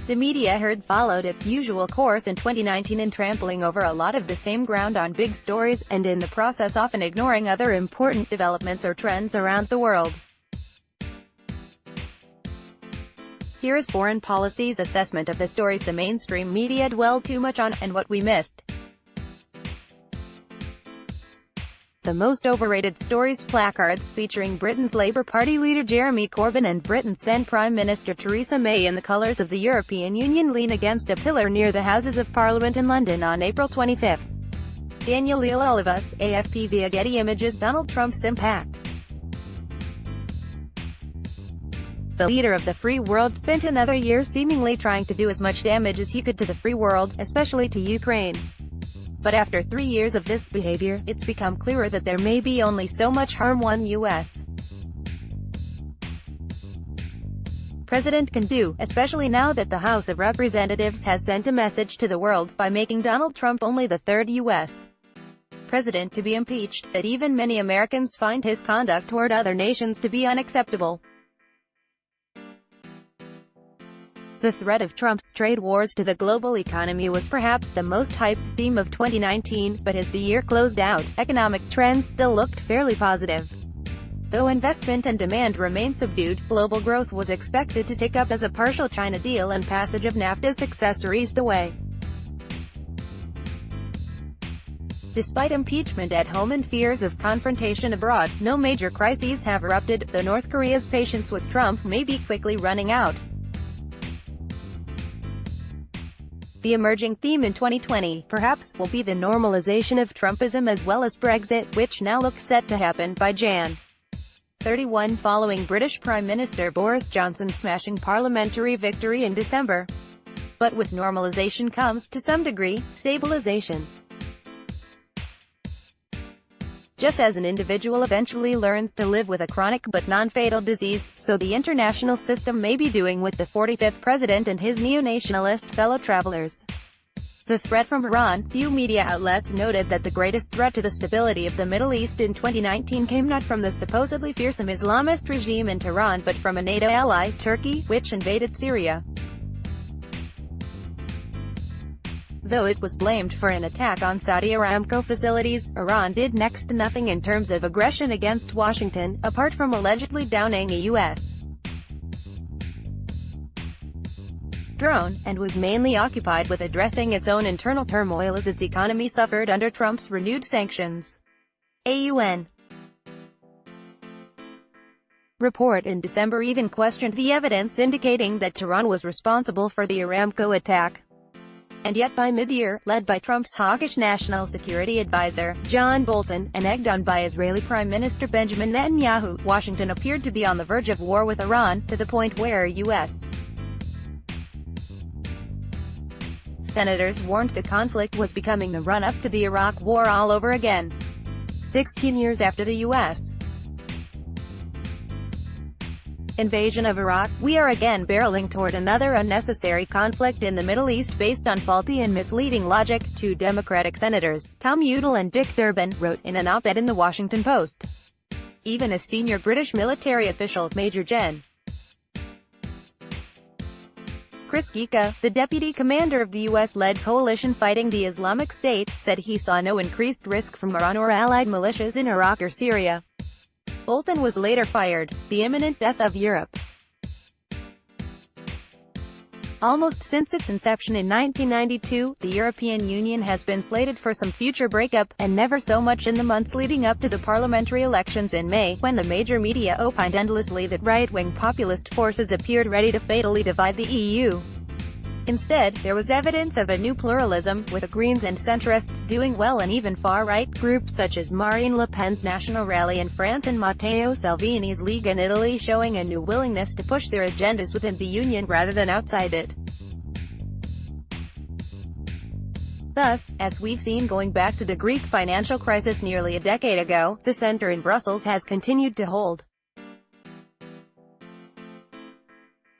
The media herd followed its usual course in 2019 in trampling over a lot of the same ground on big stories, and in the process often ignoring other important developments or trends around the world. Here is foreign policy's assessment of the stories the mainstream media dwelled too much on, and what we missed. The most overrated stories: placards featuring Britain's Labour Party leader Jeremy Corbyn and Britain's then Prime Minister Theresa May in the colours of the European Union lean against a pillar near the Houses of Parliament in London on April 25. Daniel Olivas, AFP via Getty Images. Donald Trump's impact. The leader of the free world spent another year seemingly trying to do as much damage as he could to the free world, especially to Ukraine. But after 3 years of this behavior, it's become clearer that there may be only so much harm one U.S. president can do, especially now that the House of Representatives has sent a message to the world, by making Donald Trump only the third U.S. president to be impeached, that even many Americans find his conduct toward other nations to be unacceptable. The threat of Trump's trade wars to the global economy was perhaps the most hyped theme of 2019, but as the year closed out, economic trends still looked fairly positive. Though investment and demand remained subdued, global growth was expected to tick up as a partial China deal and passage of NAFTA successor eased the way. Despite impeachment at home and fears of confrontation abroad, no major crises have erupted, though North Korea's patience with Trump may be quickly running out. The emerging theme in 2020, perhaps, will be the normalization of Trumpism as well as Brexit, which now looks set to happen by Jan. 31 following British Prime Minister Boris Johnson's smashing parliamentary victory in December. But with normalization comes, to some degree, stabilization. Just as an individual eventually learns to live with a chronic but non-fatal disease, so the international system may be doing with the 45th president and his neo-nationalist fellow travelers. The threat from Iran. Few media outlets noted that the greatest threat to the stability of the Middle East in 2019 came not from the supposedly fearsome Islamist regime in Tehran but from a NATO ally, Turkey, which invaded Syria. Though it was blamed for an attack on Saudi Aramco facilities, Iran did next to nothing in terms of aggression against Washington, apart from allegedly downing a U.S. drone, and was mainly occupied with addressing its own internal turmoil as its economy suffered under Trump's renewed sanctions. AUN report in December even questioned the evidence indicating that Tehran was responsible for the Aramco attack. And yet by mid-year, led by Trump's hawkish national security advisor, John Bolton, and egged on by Israeli Prime Minister Benjamin Netanyahu, Washington appeared to be on the verge of war with Iran, to the point where U.S. senators warned the conflict was becoming the run-up to the Iraq War all over again. 16 years after the U.S. invasion of Iraq, we are again barreling toward another unnecessary conflict in the Middle East based on faulty and misleading logic, two Democratic senators, Tom Udall and Dick Durbin, wrote in an op-ed in The Washington Post. Even a senior British military official, Major Gen. Chris Geika, the deputy commander of the U.S.-led coalition fighting the Islamic State, said he saw no increased risk from Iran or allied militias in Iraq or Syria. Bolton was later fired. The imminent death of Europe. Almost since its inception in 1992, the European Union has been slated for some future breakup, and never so much in the months leading up to the parliamentary elections in May, when the major media opined endlessly that right-wing populist forces appeared ready to fatally divide the EU. Instead, there was evidence of a new pluralism, with the Greens and centrists doing well and even far-right groups such as Marine Le Pen's National Rally in France and Matteo Salvini's League in Italy showing a new willingness to push their agendas within the Union rather than outside it. Thus, as we've seen going back to the Greek financial crisis nearly a decade ago, the center in Brussels has continued to hold.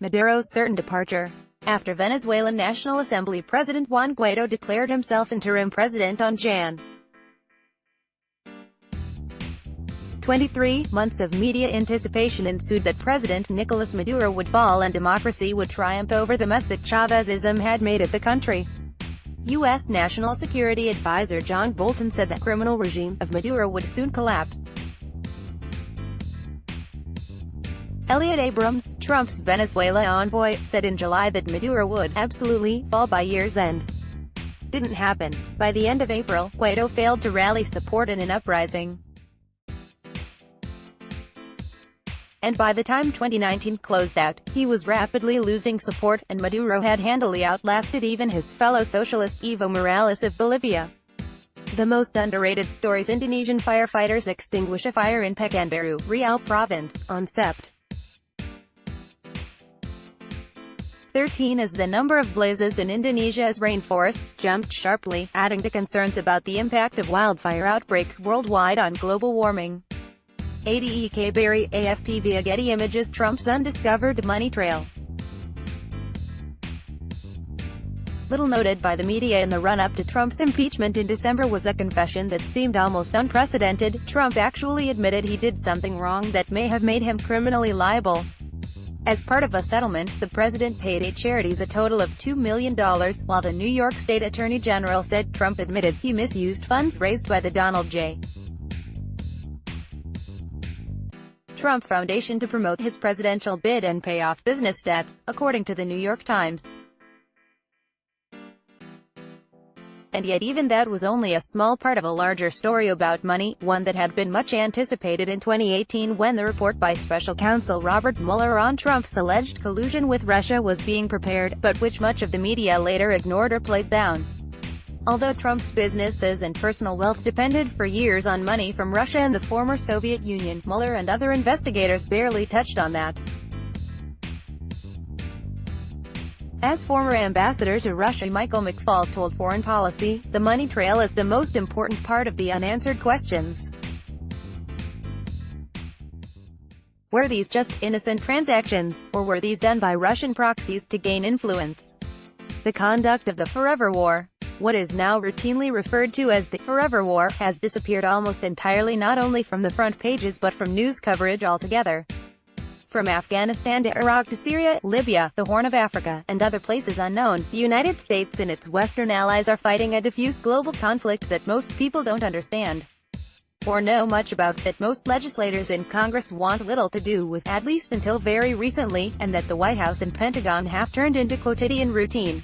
Maduro's certain departure. After Venezuelan National Assembly President Juan Guaido declared himself interim president on Jan. 23 months of media anticipation ensued that President Nicolas Maduro would fall and democracy would triumph over the mess that Chavezism had made of the country. U.S. National Security Advisor John Bolton said the criminal regime of Maduro would soon collapse. Elliot Abrams, Trump's Venezuela envoy, said in July that Maduro would absolutely fall by year's end. Didn't happen. By the end of April, Guaido failed to rally support in an uprising. And by the time 2019 closed out, he was rapidly losing support, and Maduro had handily outlasted even his fellow socialist Evo Morales of Bolivia. The most underrated stories: Indonesian firefighters extinguish a fire in Pekanbaru, Riau Province, on Sept. 13 is the number of blazes in Indonesia as rainforests jumped sharply, adding to concerns about the impact of wildfire outbreaks worldwide on global warming. ADEK Barry, AFP via Getty Images. Trump's undiscovered money trail. Little noted by the media in the run-up to Trump's impeachment in December was a confession that seemed almost unprecedented. Trump actually admitted he did something wrong that may have made him criminally liable. As part of a settlement, the president paid 8 charities a total of $2 million, while the New York State Attorney General said Trump admitted he misused funds raised by the Donald J. Trump Foundation to promote his presidential bid and pay off business debts, according to the New York Times. And yet even that was only a small part of a larger story about money, one that had been much anticipated in 2018 when the report by special counsel Robert Mueller on Trump's alleged collusion with Russia was being prepared, but which much of the media later ignored or played down. Although Trump's businesses and personal wealth depended for years on money from Russia and the former Soviet Union, Mueller and other investigators barely touched on that. As former ambassador to Russia Michael McFaul told Foreign Policy, the money trail is the most important part of the unanswered questions. Were these just innocent transactions, or were these done by Russian proxies to gain influence? The conduct of the Forever War, what is now routinely referred to as the Forever War, has disappeared almost entirely, not only from the front pages but from news coverage altogether. From Afghanistan to Iraq to Syria, Libya, the Horn of Africa, and other places unknown, the United States and its Western allies are fighting a diffuse global conflict that most people don't understand or know much about, that most legislators in Congress want little to do with, at least until very recently, and that the White House and Pentagon have turned into quotidian routine.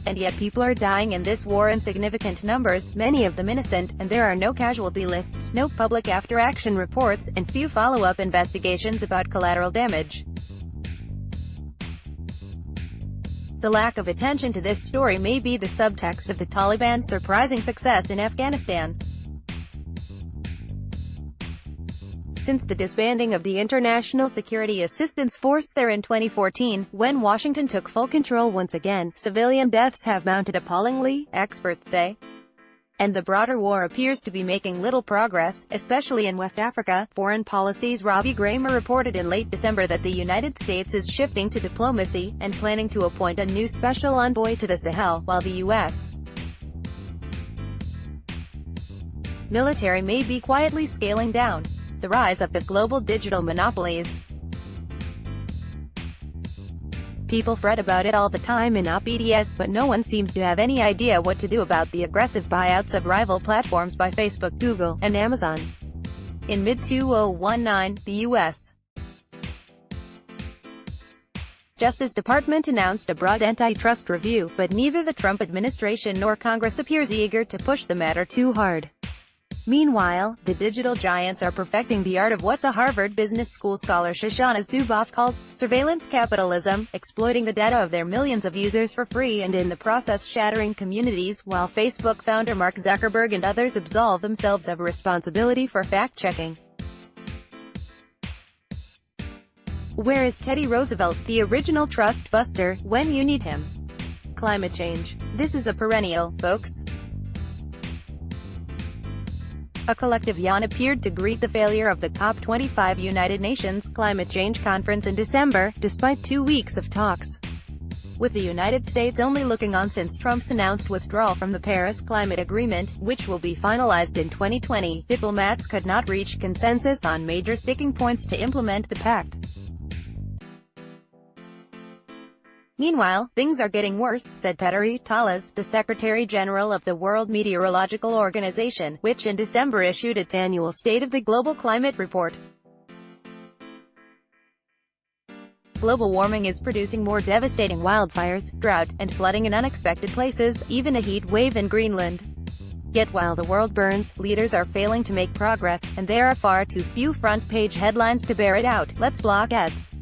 And yet people are dying in this war in significant numbers, many of them innocent, and there are no casualty lists, no public after-action reports, and few follow-up investigations about collateral damage. The lack of attention to this story may be the subtext of the Taliban's surprising success in Afghanistan. Since the disbanding of the International Security Assistance Force there in 2014, when Washington took full control once again, civilian deaths have mounted appallingly, experts say. And the broader war appears to be making little progress, especially in West Africa. Foreign Policy's Robbie Gramer reported in late December that the United States is shifting to diplomacy, and planning to appoint a new special envoy to the Sahel, while the U.S. military may be quietly scaling down. The rise of the global digital monopolies. People fret about it all the time in op-eds, but no one seems to have any idea what to do about the aggressive buyouts of rival platforms by Facebook, Google, and Amazon. In mid-2019, the U.S. Justice Department announced a broad antitrust review, but neither the Trump administration nor Congress appears eager to push the matter too hard. Meanwhile, the digital giants are perfecting the art of what the Harvard Business School scholar Shoshana Zuboff calls surveillance capitalism, exploiting the data of their millions of users for free and in the process shattering communities, while Facebook founder Mark Zuckerberg and others absolve themselves of responsibility for fact-checking. Where is Teddy Roosevelt, the original trust buster, when you need him? Climate change. This is a perennial, folks. A collective yawn appeared to greet the failure of the COP25 United Nations Climate Change Conference in December, despite 2 weeks of talks. with the United States only looking on since Trump's announced withdrawal from the Paris Climate Agreement, which will be finalized in 2020. Diplomats could not reach consensus on major sticking points to implement the pact. Meanwhile, things are getting worse, said Petteri Talas, the Secretary-General of the World Meteorological Organization, which in December issued its annual State of the Global Climate Report. Global warming is producing more devastating wildfires, drought, and flooding in unexpected places, even a heat wave in Greenland. Yet while the world burns, leaders are failing to make progress, and there are far too few front-page headlines to bear it out. Let's block ads.